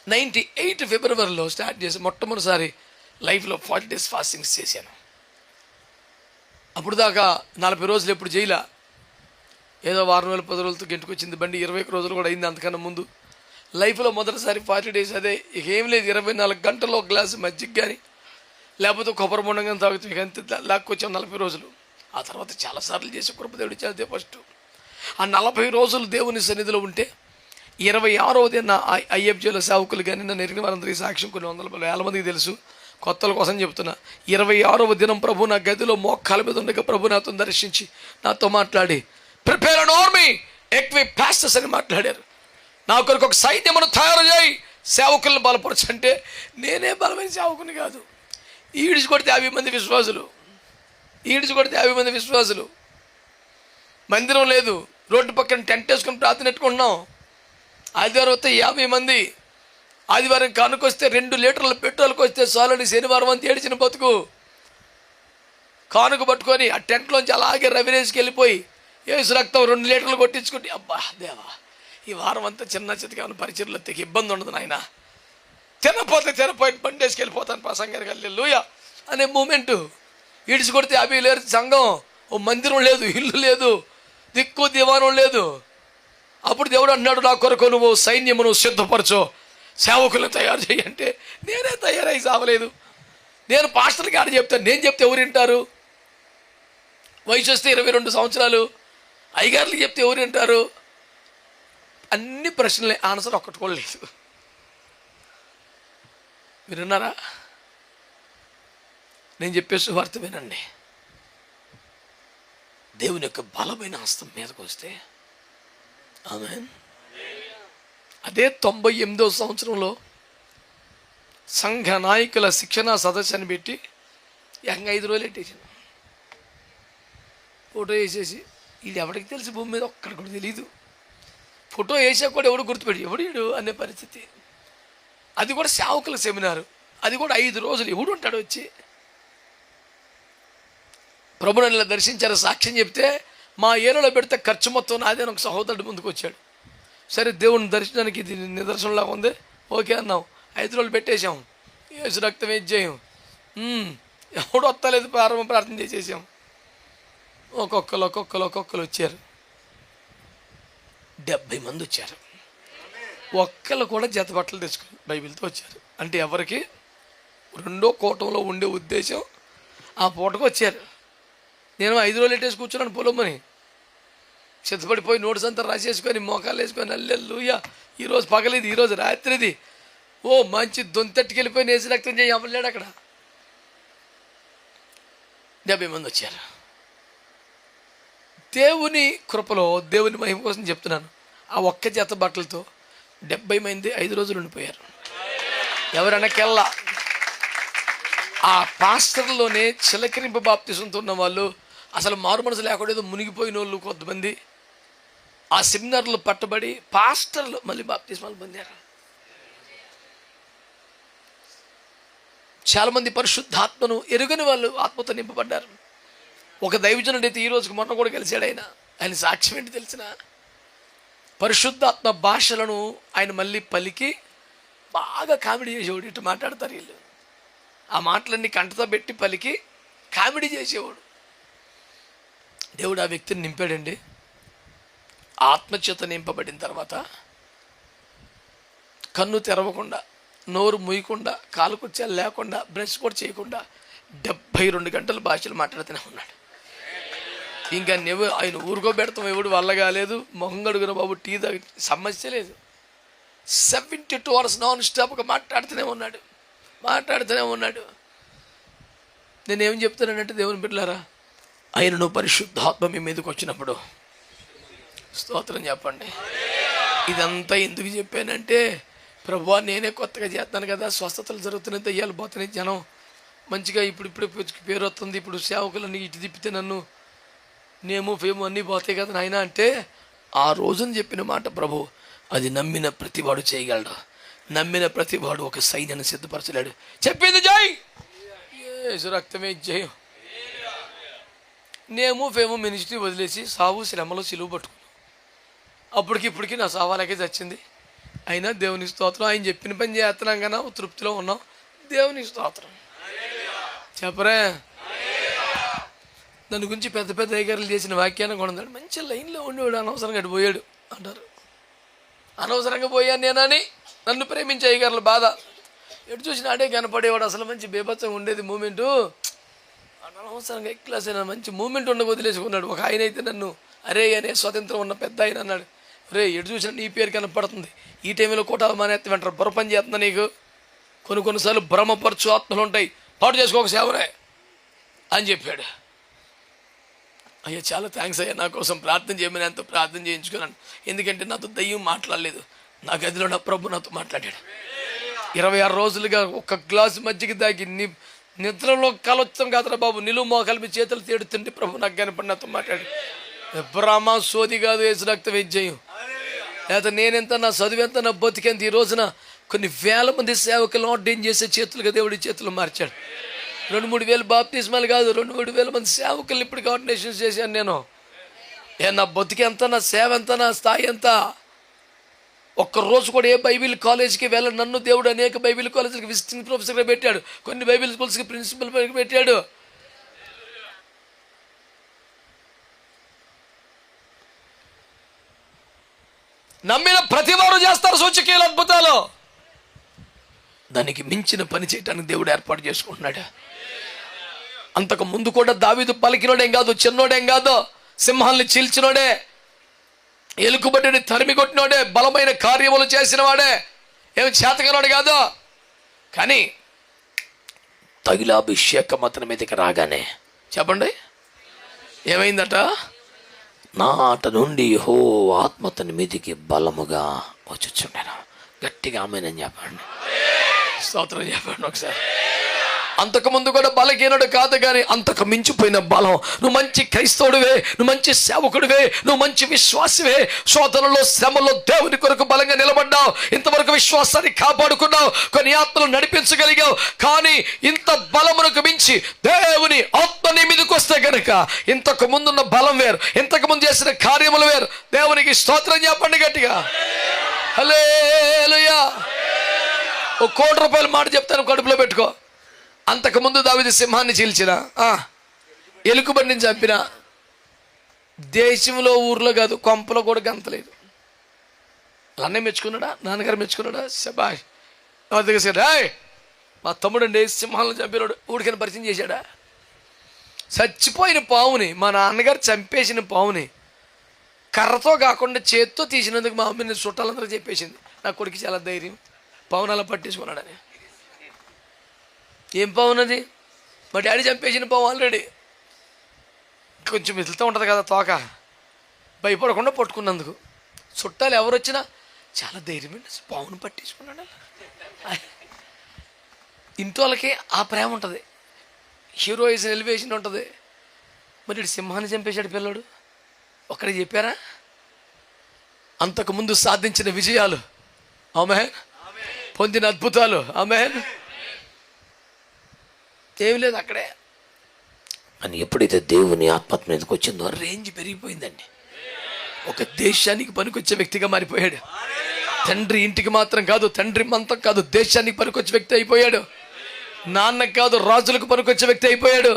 98 ఫిబ్రవరిలో స్టార్ట్ చేసి మొట్టమొదటిసారి లైఫ్లో 40 days ఫాస్టింగ్స్ చేశాను. అప్పుడు దాకా 40 రోజులు ఎప్పుడు చేయలే. ఏదో వారం రోజులు 10 రోజులతో గెంటుకొచ్చింది బండి. 21 రోజులు కూడా అయింది అంతకన్నా ముందు. లైఫ్లో మొదటిసారి 40 days అదే. ఇక ఏం లేదు, 24 గంటల్లో ఒక గ్లాసు మజ్జిగ కానీ లేకపోతే కొబ్బరి బొండం కానీ తాగుతూ ఇక అంతే లాక్కొచ్చాం 40 రోజులు. ఆ తర్వాత చాలాసార్లు చేసి కృపదేవుడు ఇచ్చారు. ఫస్ట్ ఆ 40 రోజులు దేవుని సన్నిధిలో ఉంటే 26వ నా ఐఎఫ్జేలో సేవకులు కానీ నన్ను ఎరిగిన వారందరికీ సాక్ష్యం కొన్ని వేల మందికి తెలుసు. కొత్తల కోసం చెప్తున్నా. 26వ దినం ప్రభు నా గదిలో మోకాల మీద ఉండగా ప్రభు నాతో దర్శించి నాతో మాట్లాడి prepare and army equip pastors అని మాట్లాడారు. నా కొరకు ఒక సైన్యమును తయారు చేయి, సేవకులను బలపరచు అంటే నేనే బలమైన సేవకుని కాదు. ఈడిచి కొడితే 50 మంది విశ్వాసులు. మందిరం లేదు, రోడ్డు పక్కన టెంట్ వేసుకొని ప్రార్థన పెట్టుకుంటున్నాం. ఆదివారం వస్తే 50 మంది. ఆదివారం కానుకొస్తే 2 లీటర్ల పెట్రోల్కి వస్తే చాలని శనివారం అంతా ఏడిచిన బతుకు. కానుక పట్టుకొని ఆ టెంట్లోంచి అలాగే రవిరేజ్కి వెళ్ళిపోయి ఏసు రక్తం 2 లీటర్లు కొట్టించుకుంటే అబ్బా దేవా ఈ వారం అంతా చిన్న చితకేమైనా పరిచయలు తెగ ఇబ్బంది ఉండదు నాయన, తినపోయి బండి వేసుకెళ్ళిపోతాను ప్రసంగానికి హల్లెలూయా అనే మూమెంటు. ఈడిచి కొడితే 50 లేరు సంఘం, ఓ మందిరం లేదు, ఇల్లు లేదు, దిక్కు దివానం లేదు. అప్పుడు దేవుడు అన్నాడు నా కొరకు నువ్వు సైన్యమును సిద్ధపరచు, సేవకులను తయారు చేయి అంటే నేనే తయారై సావలేదు. నేను పాస్టర్కి ఆడ చెప్తాను, నేను చెప్తే ఎవరు వింటారు? వయసు వస్తే 22 సంవత్సరాలు. అయ్యగారులకు చెప్తే ఎవరు వింటారు? అన్ని ప్రశ్నలే, ఆన్సర్ ఒక్కటి కూడా లేదు. మీరు విన్నారా? నేను చెప్పే సువార్త వినండి. దేవుని యొక్క బలమైన హస్తం మీదకు వస్తే ఆమేన్. అదే 98వ సంవత్సరంలో సంఘ నాయకుల శిక్షణ సదస్సుని పెట్టి ఏకంగా 5 రోజులు పెట్టేసాను. ఫోటో వేసేసి ఇది ఎవరికి తెలిసి భూమి మీద ఒక్కడికి కూడా తెలియదు. ఫోటో వేసా కూడా ఎవడు గుర్తుపెట్టి ఎవడు అనే పరిస్థితి. అది కూడా సేవకుల సెమినారు, అది కూడా 5 రోజులు. ఎవడు ఉంటాడు వచ్చి? ప్రభుని ఇలా దర్శించారు, సాక్ష్యం చెప్తే మా ఏరియాలో పెడితే ఖర్చు మొత్తం నాదే ఒక సహోదరుడు ముందుకు వచ్చాడు. సరే దేవుని దర్శనానికి ఇది నిదర్శనంలాగా ఉంది, ఓకే అన్నాం. 5 రోజులు పెట్టేశాం. యేసు రక్తం ఏం చేయం, ఎవడు వస్తలేదు, ప్రార్థన చేసేసాం. ఒక్కొక్కరు వచ్చారు. 70 మంది వచ్చారు. ఒక్కళ్ళు కూడా జత బట్టలు తెచ్చుకుని బైబిల్తో వచ్చారు. అంటే ఎవరికి 2వ కూటంలో ఉండే ఉద్దేశం ఆ పూటకు వచ్చారు. నేను 5 రోజులు ఎట్టేసి కూర్చున్నాను పొలమ్మని, సిద్ధపడిపోయి నోట్స్ అంతా రాసేసుకొని మోకాలు వేసుకొని హల్లెలూయా ఈరోజు పగలిది, ఈరోజు రాత్రిది, ఓ మంచి దొంతట్టుకెళ్ళిపోయి నేసి రక్తం చేయి అవ్వలేడు. అక్కడ 70 మంది వచ్చారు. దేవుని కృపలో దేవుని మహిమ కోసం చెప్తున్నాను. ఆ ఒక్క జత బట్టలతో 70 మంది 5 రోజులు ఉండిపోయారు. ఎవరనకెల్లా ఆ పాస్టర్లోనే చిలకరింపు బాప్తిసంతో ఉన్న వాళ్ళు, అసలు మారు మనసు లేకుండా ఏదో మునిగిపోయిన వాళ్ళు కొంతమంది ఆ సెమినార్లో పట్టబడి పాస్టర్లు మళ్ళీ బాప్తిస్మాలు పొందారు. చాలామంది పరిశుద్ధాత్మను ఎరుగని వాళ్ళు ఆత్మతో నింపబడ్డారు. ఒక దైవజనుడు అయితే ఈ రోజుకి మొన్న కూడా కలిశాడు. ఆయన సాక్ష్యం ఏంటి తెలిసిన? పరిశుద్ధాత్మ భాషలను ఆయన మళ్ళీ పలికి బాగా కామెడీ చేసేవాడు. ఇటు మాట్లాడతారు వీళ్ళు, ఆ మాటలన్నీ కంటతో పెట్టి పలికి కామెడీ చేసేవాడు. దేవుడు ఆ వ్యక్తిని నింపాడండి. ఆత్మచేత నింపబడిన తర్వాత కన్ను తెరవకుండా, నోరు ముయ్యకుండా, కాలు కుర్చీలు లేకుండా, బ్రష్ కూడా చేయకుండా 72 గంటలు భాషలు మాట్లాడుతూనే ఉన్నాడు. ఇంకా ఆయన ఊరుకోబెడతాం ఎవడు వల్ల కాలేదు. మొహం గడుగున బాబు టీ తాగి సమస్య లేదు. 72 hours నాన్ స్టాప్గా మాట్లాడుతూనే ఉన్నాడు. నేనేం చెప్తానంటే దేవుని బిడ్డలారా, ఆయనను పరిశుద్ధాత్మ మీ మీదకి వచ్చినప్పుడు స్తోత్రం చెప్పండి. ఇదంతా ఎందుకు చెప్పానంటే, ప్రభువా నేనే కొత్తగా చేస్తాను కదా, స్వస్థతలు జరుగుతున్నాయి, దయ్యాలు పోతున్నాయి, జనం మంచిగా ఇప్పుడు పేరు వస్తుంది, ఇప్పుడు సేవకులన్నీ ఇటు తిప్పితే నన్ను నేము ఫేము అన్నీ పోతాయి కదా నాయన అంటే, ఆ రోజున చెప్పిన మాట ప్రభు అది నమ్మిన ప్రతివాడు చేయగలడు. నమ్మిన ప్రతివాడు ఒక సైన్యాన్ని సిద్ధపరచలేడు. చెప్పింది జై యేసు రక్తమే జయం. నేము ఫేము మినిస్ట్రీ వదిలేసి సావు శ్రమలో సిలువు పట్టుకున్నాను. అప్పటికి ఇప్పటికి నా సావాలకే చచ్చింది. అయినా దేవుని స్తోత్రం, ఆయన చెప్పిన పని చేస్తున్నాం కదా, తృప్తిలో ఉన్నాం. దేవుని స్తోత్రం చెప్పరే. దాని గురించి పెద్ద పెద్ద అధికారులు చేసిన వ్యాఖ్యానం కూడా ఉన్నాడు. మంచి లైన్లో ఉండేవాడు, అనవసరంగా అటు పోయాడు అంటారు. అనవసరంగా పోయాను నేనని నన్ను ప్రేమించే అధికారుల బాధ. ఎటు చూసిన ఆడే కనపడేవాడు. అసలు మంచి బేభత్సంగా ఉండేది మూమెంటు. అనవసరంగా క్లాస్ అయినా మంచి మూమెంట్ ఉండ వదిలేసుకున్నాడు. ఒక ఆయన అయితే నన్ను అరే అనే స్వతంత్రం ఉన్న పెద్ద ఆయన అన్నాడు, రే ఎటు చూసినా నీ పేరు కనపడుతుంది, ఈ టైంలో కోటాలు మానేత్తం వెంటారు, బుర్ర పని చేస్తున్నా నీకు, కొన్నిసార్లు భ్రమపరచు ఆత్మలు ఉంటాయి, పాటు చేసుకోక సేవరే అని చెప్పాడు. అయ్యా చాలా థ్యాంక్స్ అయ్యా, నా కోసం ప్రార్థన చేయమని ఎంతో ప్రార్థన చేయించుకున్నాను. ఎందుకంటే నాతో దయ్యం మాట్లాడలేదు, నా గదిలో నా ప్రభు నాతో మాట్లాడాడు. 26 రోజులుగా ఒక గ్లాసు మజ్జిగ తాగి నిద్రలో కలొచ్చం కాదురా బాబు, నిలువు మోకాలు మీ చేతులు తేడుతుంటే ప్రభు నాకు కనపడి నాతో మాట్లాడు. బ్రహ్మ సోది కాదు, వేసు రక్తం విజయం. లేకపోతే నేనెంత, నా చదువు ఎంత, నా బతికెంత. ఈ రోజున కొన్ని వేల మంది సేవకులు ఆర్డైన్ చేసే చేతులుగా దేవుడి చేతులు మార్చాడు. 2-3 వేలు బాప్తిస్మాలు కాదు, 2-3 వేల మంది సేవకులు ఇప్పటికి ఆర్డినేషన్స్ చేశాను నేను. నా బతికెంత, నా సేవ ఎంత, నా స్థాయి ఎంత. ఒక్కరోజు కూడా ఏ బైబిల్ కాలేజీకి వెళ్ళను. నన్ను దేవుడు అనేక బైబిల్ కాలేజీలకు విజిటింగ్ ప్రొఫెసర్గా పెట్టాడు, కొన్ని బైబిల్ స్కూల్స్కి ప్రిన్సిపల్ పెట్టాడు. నమ్మిన ప్రతి వారు చేస్తారు సూచకీయులు, అద్భుతాలు. దానికి మించిన పని చేయడానికి దేవుడు ఏర్పాటు చేసుకుంటున్నాడు. అంతకు ముందు కూడా దావీదు పలికినోడేం కాదు, చిన్నోడేం కాదు, సింహాల్ని చీల్చినోడే, ఎలుకబడ్డిని తరిమి కొట్టినోడే, బలమైన కార్యములు చేసిన వాడే, ఏమి చేతగలవాడు కాదు. కానీ తైలాభిషేకం అతని మీదకి రాగానే చెప్పండి ఏమైందట? నాట నుండి యెహోవా ఆత్మ అతని మీదకి బలముగా వచ్చుచుండెను. గట్టిగా ఆమేనని చెప్పండి, స్తోత్రం చెప్పండి ఒకసారి. అంతకుముందు కూడా బలహీనుడు కాదు, కానీ అంతకు మించిపోయిన బలం. నువ్వు మంచి క్రైస్తవుడివే, నువ్వు మంచి సేవకుడివే, నువ్వు మంచి విశ్వాసివే. శోధనలో శ్రమలో దేవుని కొరకు బలంగా నిలబడ్డావు, ఇంతవరకు విశ్వాసాన్ని కాపాడుకున్నావు, కొన్ని ఆత్మలు నడిపించగలిగావు. కానీ ఇంత బలమునకు మించి దేవుని ఆత్మ నీ మీదకి వస్తే కనుక ఇంతకు ముందున్న బలం వేరు, ఇంతకు ముందు చేసిన కార్యములు వేరు. దేవునికి స్తోత్రం చెప్పండి గట్టిగా, హల్లెలూయా. ₹1,00,00,000 మాట చెప్తాను, కడుపులో పెట్టుకో. అంతకుముందు దావీదు సింహాన్ని చీల్చిన, ఎలుకబండిని చంపిన, దేశంలో ఊర్లో కాదు కొంపలో కూడా గంతలేదు. అన్నయ్య మెచ్చుకున్నాడా, నాన్నగారు మెచ్చుకున్నాడా? శబాష్. మా తమ్ముడు అండి సింహాలను చంపినాడు, ఊడికని పరిచయం చేశాడా? చచ్చిపోయిన పావుని, మా నాన్నగారు చంపేసిన పావుని కర్రతో కాకుండా చేత్తో తీసినందుకు మా అమ్మని చుట్టాలందరూ చెప్పేసింది. నా కొడుకు చాలా ధైర్యం, పావును అలా పట్టేసుకున్నాడని. ఏం పావునది? మా డాడీ చంపేసిన పావు ఆల్రెడీ. కొంచెం మిగులుతూ ఉంటుంది కదా తోక, భయపడకుండా పట్టుకున్నందుకు. చుట్టాలు ఎవరు వచ్చినా చాలా ధైర్యమైన పావును పట్టేసుకున్నాడు. ఇంటి వాళ్ళకి ఆ ప్రేమ ఉంటుంది, హీరోయిజం ఎలివేషన్ ఉంటుంది. మరి ఇటు సింహాన్ని చంపేశాడు పిల్లడు, ఒక్కడికి చెప్పారా? అంతకుముందు సాధించిన విజయాలు, ఆమేన్, పొందిన అద్భుతాలు, ఆమేన్, ఏమి లేదు అక్కడే. అని ఎప్పుడైతే దేవుని ఆత్మ మీదకి వచ్చిందో రేంజ్ పెరిగిపోయిందండి. ఒక దేశానికి పనికొచ్చే వ్యక్తిగా మారిపోయాడు. తండ్రి ఇంటికి మాత్రం కాదు, తండ్రి మంతం కాదు, దేశానికి పనికొచ్చే వ్యక్తి అయిపోయాడు. నాన్నకు కాదు, రాజులకు పనికొచ్చే వ్యక్తి అయిపోయాడు.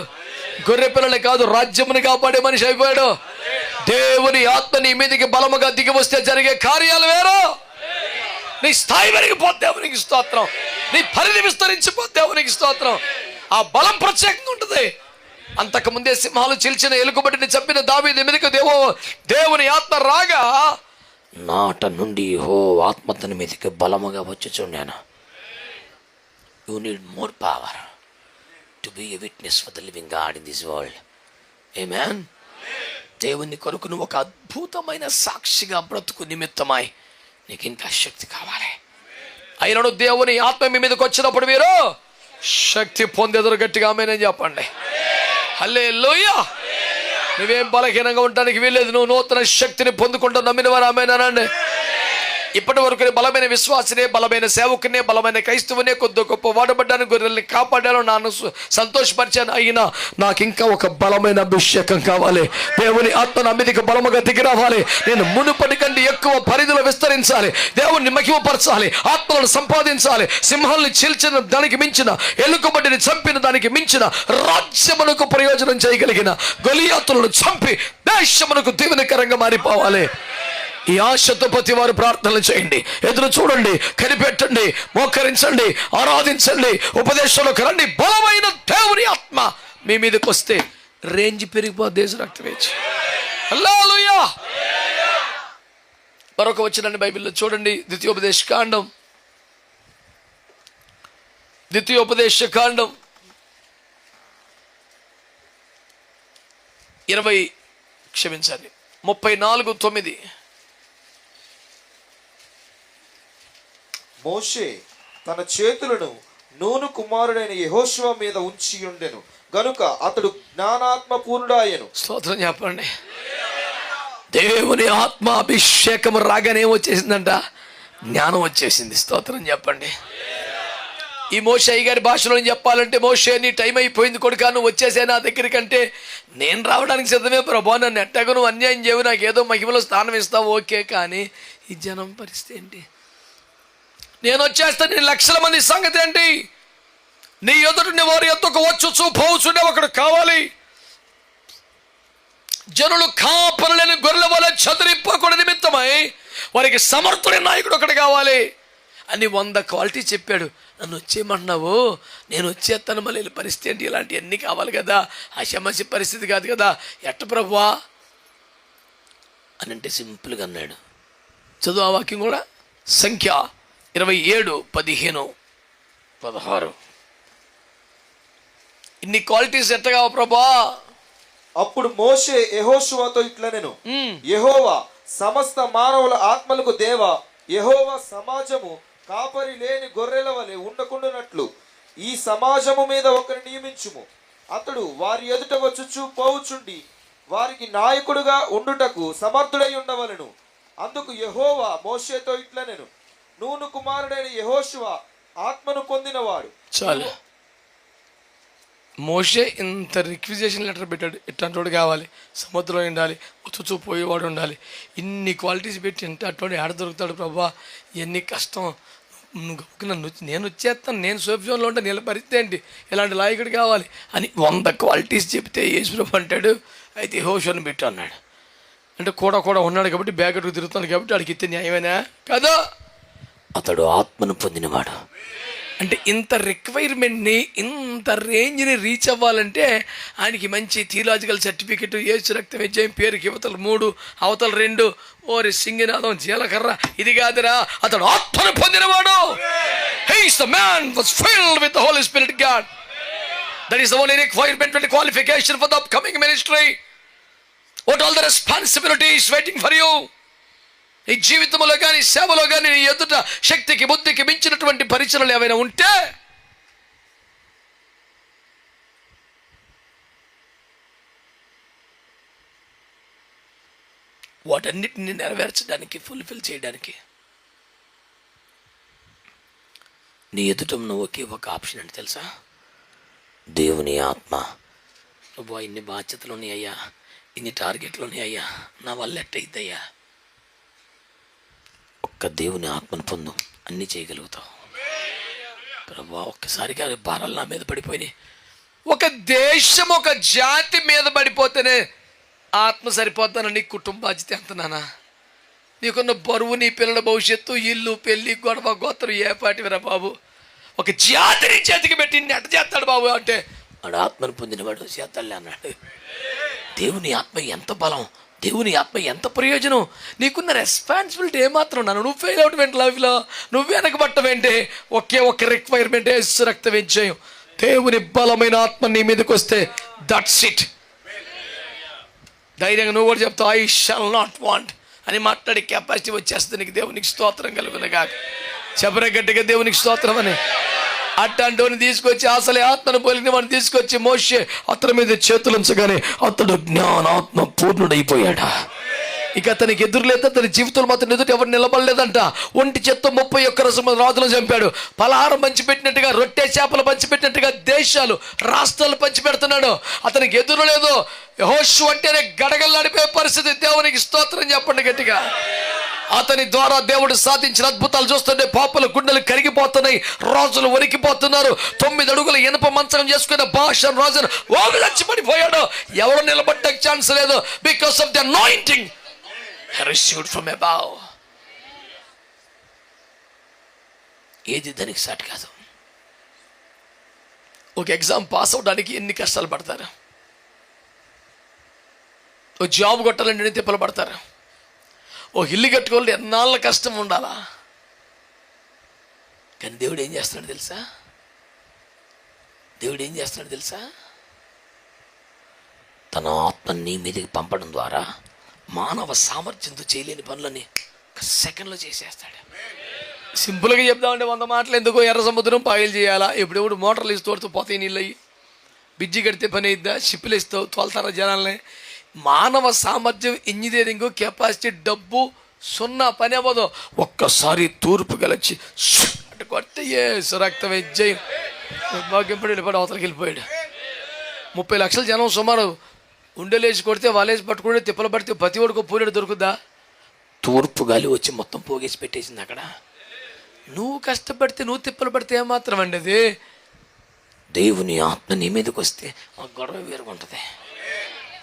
గొర్రె పిల్లలే కాదు, రాజ్యముని కాపాడే మనిషి అయిపోయాడు. దేవుని ఆత్మ నీ మీదకి బలముగా దిగి వస్తే జరిగే కార్యాలు వేరు. నీ స్థాయి పెరిగిపోతే దేవునికి స్తోత్రం, నీ పరిధి విస్తరించిపోతే దేవునికి స్తోత్రం. ఆ బలం ప్రత్యేకంగా ఉంటుంది. అంతకుముందే సింహాలు చీల్చిన, ఎలుకబడిని చంపిన దావీదు మీదకి దేవుని ఆత్మ రాగా నాట నుండి యెహోవా ఆత్మ అతని మీదకి బలముగా వచ్చుచుండెను. You need more power to be a witness for the living God in this world. ఆమేన్. దేవుని కొరకు నువ్వు ఒక అద్భుతమైన సాక్షిగా బ్రతుకు నిమిత్తమై నీకు ఇంకా శక్తి కావాలి. అయినను దేవుని ఆత్మ మీ మీదకి వచ్చినప్పుడు మీరు శక్తి పొందేదరు. గట్టిగా ఆమేనని చెప్పండి, హల్లెలూయా. నువ్వేం బలహీనంగా ఉండడానికి వీల్లేదు, నువ్వు నూతన శక్తిని పొందుకుంటూ నమ్మిన వారు ఆమేన్ అనండి. ఇప్పటి వరకు బలమైన విశ్వాసనే, బలమైన సేవకునే, బలమైన క్రైస్తవునే, కొద్ది గొప్ప వాడబడ్డాను, గొర్రెల్ని కాపాడాను, నాను సంతోషపరిచాను. అయినా నాకు ఇంకా ఒక బలమైన అభిషేకం కావాలి. దేవుని ఆత్మ నా మీదకి బలముగా దిగి రావాలి. నేను మునుపటి కంటే ఎక్కువ పరిధిలో విస్తరించాలి. దేవుణ్ణి మహిమపరచాలి, ఆత్మలను సంపాదించాలి. సింహాలను చీల్చిన దానికి మించిన, ఎలుకబడిని చంపిన దానికి మించిన, రాజ్యమునకు ప్రయోజనం చేయగలిగిన గొలియాతులను చంపి దేశమునకు దీవెనకరంగా మారిపోవాలి. ఈ ఆశతో ప్రతి వారు ప్రార్థనలు చేయండి, ఎదురు చూడండి, కనిపెట్టండి, మోకరించండి, ఆరాధించండి, ఉపదేశంలోకి రండి. బలమైన దేవుని ఆత్మ మీ మీదకి వస్తే రేంజ్ పెరిగిపోద్ది. దేశ రక్తం వేచి హల్లెలూయా. మరొక వచనాన్ని బైబిల్లో చూడండి, ద్వితీయోపదేశ కాండం 34:9. మోషే తన చేతులను నూను కుమారుడైన యెహోషువ మీద ఉంచి ఉండెను గనుక అతడు జ్ఞానాత్మ పూర్ణుడాయెను. స్తోత్రం చెప్పండి. దేవుని ఆత్మ అభిషేకం రాగానే వచ్చేసిందంట, జ్ఞానం వచ్చేసింది. స్తోత్రం చెప్పండి. ఈ మోషే గారి భాషలో చెప్పాలంటే, మోషే నీ టైం అయిపోయింది కొడుకా, నువ్వు వచ్చేసే నా దగ్గరికి. అంటే నేను రావడానికి సిద్ధమే ప్రభా, నన్ను ఎట్టాగో నువ్వు అన్యాయం చేయవు, నాకు ఏదో మహిమలో స్థానం ఇస్తావు, ఓకే. కానీ ఈ జనం పరిస్థితి ఏంటి? నేను వచ్చేస్తే నీ లక్షల మంది సంగతి ఏంటి? నీ ఎదుటి వారి ఎత్తుకు వచ్చు పోచుండే ఒకడు కావాలి. జనులు కాపరులని గొర్రెల వల్ల చదిరిపోకూడదు నిమిత్తమై వారికి సమర్థుడి నాయకుడు ఒకటి కావాలి అని 100 క్వాలిటీ చెప్పాడు. నన్ను వచ్చేయమంటున్నావు, నేను వచ్చేస్తాను, మళ్ళీ పరిస్థితి ఏంటి? ఇలాంటివన్నీ కావాలి కదా, అశమసి పరిస్థితి కాదు కదా, ఎట్ట ప్రభువా అని అంటే సింపుల్గా అన్నాడు. చదువు ఆ వాక్యం కూడా, సంఖ్య 27:15-16. ఇన్ని క్వాలిటీస్ ఎట్ట కావు ప్రభా? అప్పుడు మోషే యెహోషువతో ఇట్లనెను, యెహోవా సమస్త మానవుల ఆత్మలకు దేవ, యెహోవా సమాజము కాపరి లేని గొర్రెల వలె ఉండకుండానట్లు ఈ సమాజము మీద ఒకరిని నియమించుము. అతడు వారి ఎదుట వచ్చుచు పోవుచుండి వారికి నాయకుడుగా ఉండుటకు సమర్థుడై ఉండవలెను. అందుకు యెహోవా మోషేతో ఇట్లనెను, నూను కుమారుడైన యెహోషువ ఆత్మను పొందినవాడు. చాలు, మోషే ఇంత రిక్విజేషన్ లెటర్ పెట్టాడు, ఇట్లాంటి వాడు కావాలి, సముద్రంలో ఉండాలి, ఉచ్చుచూ పోయేవాడు ఉండాలి, ఇన్ని క్వాలిటీస్ పెట్టి ఇంత అటువంటి ఆడ దొరుకుతాడు ప్రభా, ఇవన్నీ కష్టం, నన్ను నేను వచ్చేస్తాను, నేను సేఫ్ జోన్లో ఉంటే నీళ్ళ పరిస్థితి ఏంటి, ఇలాంటి లాయకుడు కావాలి అని 100 క్వాలిటీస్ చెప్తే యేసుప్రభు అంటాడు, అయితే యెహోషువను పెట్టు అన్నాడు. అంటే కూడా ఉన్నాడు కాబట్టి బ్యాగెట్కు తిరుగుతున్నాడు కాబట్టి వాడికి ఇస్తే న్యాయమేనా కదా? అతడు ఆత్మను పొందినవాడు. అంటే ఇంత రిక్వైర్మెంట్ని, ఇంత రేంజ్ని రీచ్ అవ్వాలంటే ఆయనకి మంచి థియలాజికల్ సర్టిఫికెట్, యేసు రక్తం విజయం, పేరుకి యువతలు 3 అవతల 2, ఓరి సింగినాదం జీలకర్ర, ఇది కాదురా, అతడు ఆత్మను పొందినవాడు. He is the man was filled with the Holy Spirit God. That is the only requirement and qualification for the upcoming ministry. What all the responsibilities waiting for you? ఈ జీవితంలో కానీ సేవలో కానీ నీ ఎదుట శక్తికి బుద్ధికి మించినటువంటి పరిచయలు ఏవైనా ఉంటే వాటన్నిటిని నెరవేర్చడానికి, ఫుల్ఫిల్ చేయడానికి నీ ఎదుట ఉన్న ఒకే ఒక ఆప్షన్ అంటే తెలుసా? దేవుని ఆత్మ. నువ్వు ఇన్ని బాధ్యతలు ఉన్నాయ్యా, ఇన్ని టార్గెట్లు ఉన్నాయ్యా, నా వల్ల ఎట్టయిద్దయ్యా? ఒక్క దేవుని ఆత్మను పొందు, అన్నీ చేయగలుగుతావు. ప్రభా ఒక్కసారిగా భారాలు నా మీద పడిపోయినాయి. ఒక దేశం, ఒక జాతి మీద పడిపోతేనే ఆత్మ సరిపోతాను. నీ కుటుంబ బాధ్యత ఎంత నానా? నీకున్న బరువు, నీ పిల్లల భవిష్యత్తు, ఇల్లు, పెళ్ళి, గొడవ, గోత్రం ఏ పాటివిరా బాబు? ఒక జాతిని చేతికి పెట్టి ఎట్ట చేస్తాడు బాబు అంటే వాడు ఆత్మను పొందినవాడు చేస్తాడులే అన్నాడు. దేవుని ఆత్మ ఎంత బలం, దేవుని ఆత్మ ఎంత ప్రయోజనం. నీకున్న రెస్పాన్సిబిలిటీ ఏమాత్రం నన్ను నువ్వు ఫెయిల్ అవడం ఏంటి లైఫ్లో, నువ్వు వెనకబట్టవేంటి? ఒకే ఒక్క రిక్వైర్మెంట్, యేసు రక్త విజయం. దేవుని బలమైన ఆత్మ నీ మీదకి వస్తే దట్స్ ఇట్. ధైర్యంగా నువ్వు కూడా చెప్తావు, ఐ షాల్ నాట్ వాంట్ అని మాట్లాడే కెపాసిటీ వచ్చేస్తుంది నీకు. దేవునికి స్తోత్రం కలుగునగా. చెప్పరే గట్టిగా దేవునికి స్తోత్రం అని. అట్లాంటివన్నీ తీసుకొచ్చి, అసలే ఆత్మను పోలిన వాడిని తీసుకొచ్చి మోషే అతని మీద చేతులుంచగానే అతడు జ్ఞానాత్మ పూర్ణుడైపోయాడా. ఇక అతనికి ఎదురులేదు, అతని జీవితంలో మాత్రం ఎదురు ఎవరు నిలబడలేదంట. ఒంటి చేత్తో 31 రాజులను చంపాడు. పలహారం పంచిపెట్టినట్టుగా, రొట్టె చేపలు పంచిపెట్టినట్టుగా దేశాలు రాష్ట్రాలు పంచిపెడుతున్నాడు. అతనికి ఎదురు లేదు. యెహోషువ అంటేనే గడగల్లాడిపోయే పరిస్థితి. దేవునికి స్తోత్రం చెప్పండి గట్టిగా. అతని ద్వారా దేవుడు సాధించిన అద్భుతాలు చూస్తుంటే పాపల గుండెలు కరిగిపోతున్నాయి, రాజులు వణికిపోతున్నారు. 9 అడుగుల ఇనుప మంచం చేసుకున్న బాషాను రాజును చచ్చిపడిపోయాడు. ఎవరు నిలబడ్డానికి ఛాన్స్ లేదు. Because of the anointing received from above. ఏది దానికి సాటి కాదు. ఒక ఎగ్జామ్ పాస్ అవడానికి ఎన్ని కష్టాలు పడతారు. ఒక జాబ్ కొట్టాలంటే ఎన్ని తిప్పలు పడతారు. ఓ ఇల్లు కట్టుకోవాలంటే ఎన్నాళ్ళ కష్టం ఉండాలా. కానీ దేవుడు ఏం చేస్తున్నాడు తెలుసా? దేవుడు ఏం చేస్తున్నాడు తెలుసా? తన ఆత్మని నీ మీదకి పంపడం ద్వారా మానవ సామర్థ్యంతో చేయలేని పనులని ఒక సెకండ్లో చేసేస్తాడు. సింపుల్గా చెప్దామంటే 100 మాటలు ఎందుకో. ఎర్ర సముద్రం పాయలు చేయాలా? ఎప్పుడెప్పుడు మోటార్లు ఇస్తూ తోడుతూ పోతాయి నీళ్ళు అయ్యి. బిజ్జి కడితే పని అయిద్దా? షిప్పులు ఇస్తావు, తోలుతారా జనాల్ని? మానవ సామర్థ్యం, ఇంజనీరింగ్ కెపాసిటీ, డబ్బు సున్నా, పని అవ్వదు. ఒక్కసారి తూర్పు గెలిచి అటు కొడితే రక్తం విజయం భాగ్యంపడి వెళ్ళిపోయాడు, అవతలకి వెళ్ళిపోయాడు. 30 లక్షల జనం సుమారు ఉండలేసి కొడితే వాళ్ళేసి పట్టుకుంటే తిప్పలు పడితే ప్రతి ఒడికి పూలేడు దొరుకుద్దా? తూర్పు గాలి వచ్చి మొత్తం పోగేసి పెట్టేసింది అక్కడ. నువ్వు కష్టపడితే, నువ్వు తిప్పలు పడితే ఏమాత్రం అండి అది. దేవుని ఆత్మ నీ మీదకి వస్తే ఆ గొడవ వేరుగా ఉంటుంది.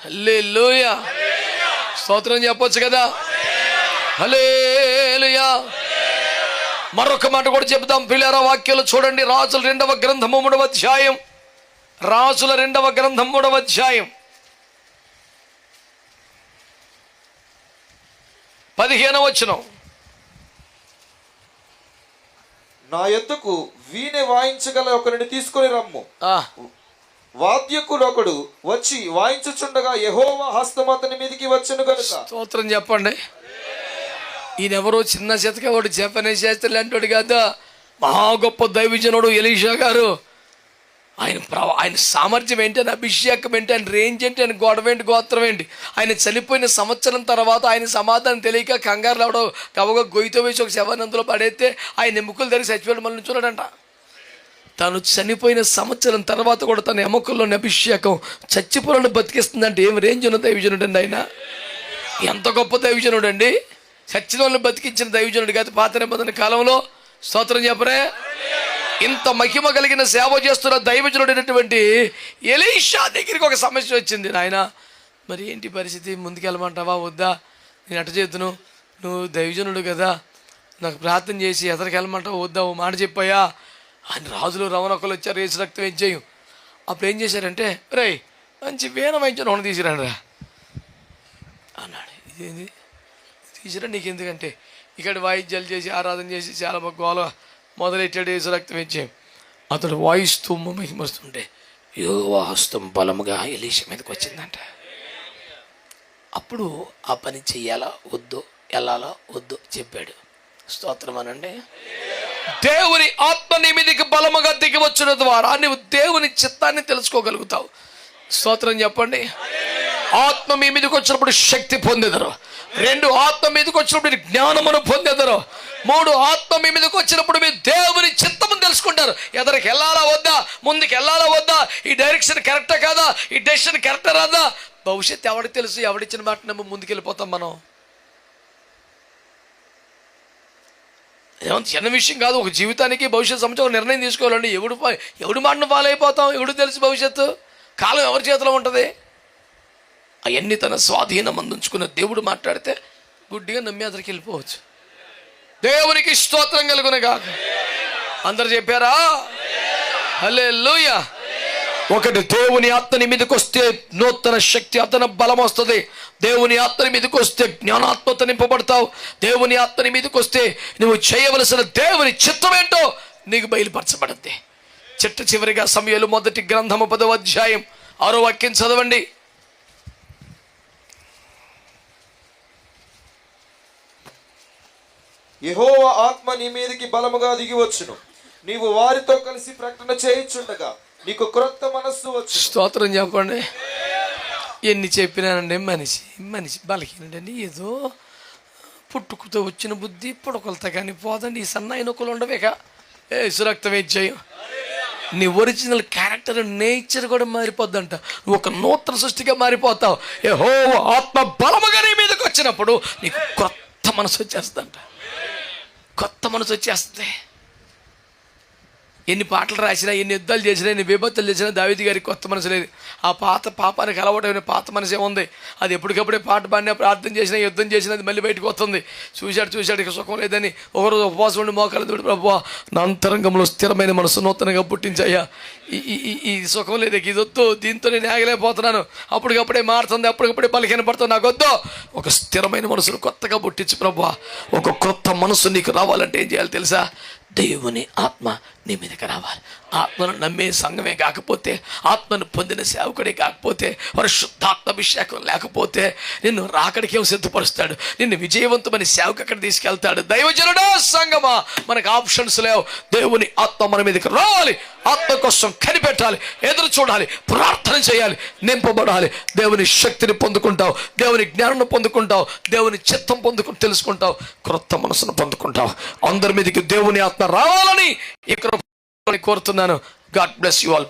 హల్లెలూయా, స్తోత్రం చెప్పొచ్చు కదా. హల్లెలూయా. మరొక మాట కూడా చెప్తాం పిల్లరా. వాక్యాలు చూడండి. రాజుల 2వ గ్రంథము 3వ అధ్యాయం. రాజుల 2వ గ్రంథం 3వ అధ్యాయం 15వ వచనం. నా యొద్దకు వీణె వాయించగల ఒకరిని తీసుకొని రమ్ము. వాద్యకుడు ఒకడు వచ్చి వాయించుచుండగా యెహోవా హస్తం అతని మీదికి వచ్చెను గనుక. స్తోత్రం చెప్పండి. ఈయనెవరో చిన్న చేతకవాడు, జపనీస్ శాస్త్రి లాంటి కాదు. మహా గొప్ప దైవజనుడు ఎలీషా గారు. ఆయన సామర్థ్యం ఏంటి, ఆయన అభిషేకం ఏంటి, ఆయన రేంజ్ ఏంటి, ఆయన గొడవ ఏంటి, గోత్రం ఏంటి. ఆయన చనిపోయిన సంవత్సరం తర్వాత ఆయన సమాధానం తెలియక కంగారు అవడం కవగా గొయ్యితో వేసి ఒక శవాన్ని అందులో పడేస్తే ఆయన ఎముకలు దగ్గర చచ్చిపోయాడు. మళ్ళీ చూడడంట. తను చనిపోయిన సంవత్సరం తర్వాత కూడా తన ఎముకల్లోని అభిషేకం చచ్చిపోలను బతికిస్తుందంటే ఏం రేంజ్ ఉన్న దైవజనుడు అండి ఆయన. ఎంత గొప్ప దైవజనుడు అండి. చచ్చిన వాళ్ళని బతికించిన దైవజనుడు కాదు పాత నిబంధన కాలంలో. స్తోత్రం చెప్పరే. ఇంత మహిమ కలిగిన సేవ చేస్తున్న దైవజనుడైనటువంటి ఎలీషా దగ్గరికి ఒక సమస్య వచ్చింది. నాయన మరి ఏంటి పరిస్థితి, ముందుకెళ్ళమంటావా వద్దా? నేను అట్ట చేతును, నువ్వు దైవజనుడు కదా, నాకు ప్రార్థన చేసి ఎదరికి వెళ్ళమంటావా వద్దా? ఓ మాట చెప్పాయా అని రాజులు రవణకులు వచ్చారు. రేసు రక్తం ఇచ్చేయం. అప్పుడు ఏం చేశారంటే, రే మంచి వీణ వాయించిన హోన తీసిరండి రా అన్నాడు. ఇదేంది తీసిరా నీకెందుకంటే ఇక్కడ వాయిద్యాలు చేసి ఆరాధన చేసి చాలా గోల మొదలెట్టాడు. యేసు రక్తం ఇచ్చాం. అతడు వాయిస్తూ మహిమస్తుంటే యెహోవా హస్తం బలముగా ఎలీషా మీదకి వచ్చిందంట. అప్పుడు ఆ పని చెయ్యాలా వద్దు, వెళ్ళాలా వద్దు చెప్పాడు. స్తోత్రం అనండి. దేవుని ఆత్మ నీ మీదకి బలముగా దిగి వచ్చిన ద్వారా నువ్వు దేవుని చిత్తాన్ని తెలుసుకోగలుగుతావు. స్తోత్రం చెప్పండి. ఆత్మ మీ మీదకి వచ్చినప్పుడు శక్తి పొందేదరు. 2 ఆత్మ మీదకి వచ్చినప్పుడు జ్ఞానమును పొందేదరు. 3 ఆత్మ మీ మీదకి వచ్చినప్పుడు మీరు దేవుని చిత్తము తెలుసుకుంటారు. ఎదరికి వెళ్ళాలా వద్దా, ముందుకు వెళ్ళాలా వద్దా, ఈ డైరెక్షన్ కరెక్టా కాదా, ఈ డెసిషన్ కరెక్టా రాదా. భవిష్యత్తు ఎవరికి తెలుసు? ఎవడిచ్చిన మాట నమ్ము ముందుకెళ్ళిపోతాం మనం. ఏమంత చిన్న విషయం కాదు. ఒక జీవితానికి భవిష్యత్తు సంబంధించి ఒక నిర్ణయం తీసుకోవాలండి. ఎవడు మాటను ఫాలో అయిపోతాం? ఎవడు తెలుసు భవిష్యత్తు? కాలం ఎవరి చేతిలో ఉంటుంది? అవన్నీ తన స్వాధీనం అందించుకున్న దేవుడు మాట్లాడితే గుడ్డిగా నమ్మి అతనికి వెళ్ళిపోవచ్చు. దేవునికి స్తోత్రం కలుగునగా. అందరు చెప్పారా? హల్లెలూయా. ఒకటి, దేవుని ఆత్మని మీదకి వస్తే నూతన శక్తి, అతని బలం వస్తుంది. దేవుని ఆత్మని మీదకి వస్తే జ్ఞానాత్మత నింపబడతావు. దేవుని ఆత్మని మీదకి వస్తే నువ్వు చేయవలసిన దేవుని చిత్తం ఏంటో నీకు బయలుపరచబడుద్ది. చివరిగా సమూయేలు 1 గ్రంథము 10వ అధ్యాయం 6వ వాక్యం చదవండి. యెహోవా ఆత్మ నీ మీదకి బలముగా దిగి వచ్చును. నీవు వారితో కలిసి ప్రకటన చేయుచుండగా నీకు క్రొత్త మనస్సు వచ్చు. స్తోత్రం చెప్పండి. ఎన్ని చెప్పినానండి, మనిషి బలహీనుడండి. ఏదో పుట్టుకుతో వచ్చిన బుద్ధి పుడకొలత కానీ పోదండి. ఈ సన్నాయి నొక్కులు ఉండవేక సురక్తం జయం. నీ ఒరిజినల్ క్యారెక్టర్ నేచర్ కూడా మారిపోద్దంట. నువ్వు ఒక నూతన సృష్టిగా మారిపోతావు. యెహోవా ఆత్మ బలముగా నీ మీదకి వచ్చినప్పుడు నీకు కొత్త మనసు వచ్చేస్తుందంట. కొత్త మనసు వచ్చేస్తుంది. ఎన్ని పాటలు రాసినా, ఎన్ని యుద్ధాలు చేసినా, ఎన్ని విభత్తులు చేసినా దావీదు గారికి కొత్త మనసు లేదు. ఆ పాత పాపానికి అలవాటైన పాత మనసే ఉంది. అది ఎప్పటికప్పుడే పాట పాడినా, ప్రార్థన చేసినా, యుద్ధం చేసినా అది మళ్ళీ బయటకు వస్తుంది. చూశాడు ఇక సుఖం లేదని ఒకరోజు ఉపవాసం ఉండి మోకాలు దూడి, ప్రభువా నా అంతరంగంలో స్థిరమైన మనసు నూతనంగా పుట్టించయ్యా, ఈ సుఖం లేదు, ఇది వద్దు, దీంతో నేను ఆగలేకపోతున్నాను, అప్పటికప్పుడే మారుతుంది, అప్పటికప్పుడే బలహీన పడుతుంది, నాకు వద్దు. ఒక స్థిరమైన మనసును కొత్తగా పుట్టించు ప్రభువా. ఒక కొత్త మనసు నీకు రావాలంటే ఏం చేయాలి తెలుసా? దేవుని ఆత్మ నీ మీదకి రావాలి. ఆత్మను నమ్మే సంఘమే కాకపోతే, ఆత్మను పొందిన సేవకుడే కాకపోతే, పరిశుద్ధాత్మాభిషేకం లేకపోతే నిన్ను రాకడికేం సిద్ధపరుస్తాడు, నిన్ను విజయవంతమైన సేవకు అక్కడ తీసుకెళ్తాడు. దైవజనుడా సంఘమా, మనకు ఆప్షన్స్ లేవు. దేవుని ఆత్మ మన మీదకి రావాలి. ఆత్మ కోసం కనిపెట్టాలి, ఎదురు చూడాలి, ప్రార్థన చేయాలి, నింపబడాలి. దేవుని శక్తిని పొందుకుంటావు, దేవుని జ్ఞానం పొందుకుంటావు, దేవుని చిత్తం తెలుసుకుంటావు, క్రొత్త మనసును పొందుకుంటావు. అందరి మీదకి దేవుని ఆత్మ రావాలని ఇక్కడ కోరుతున్నాను. God bless you all.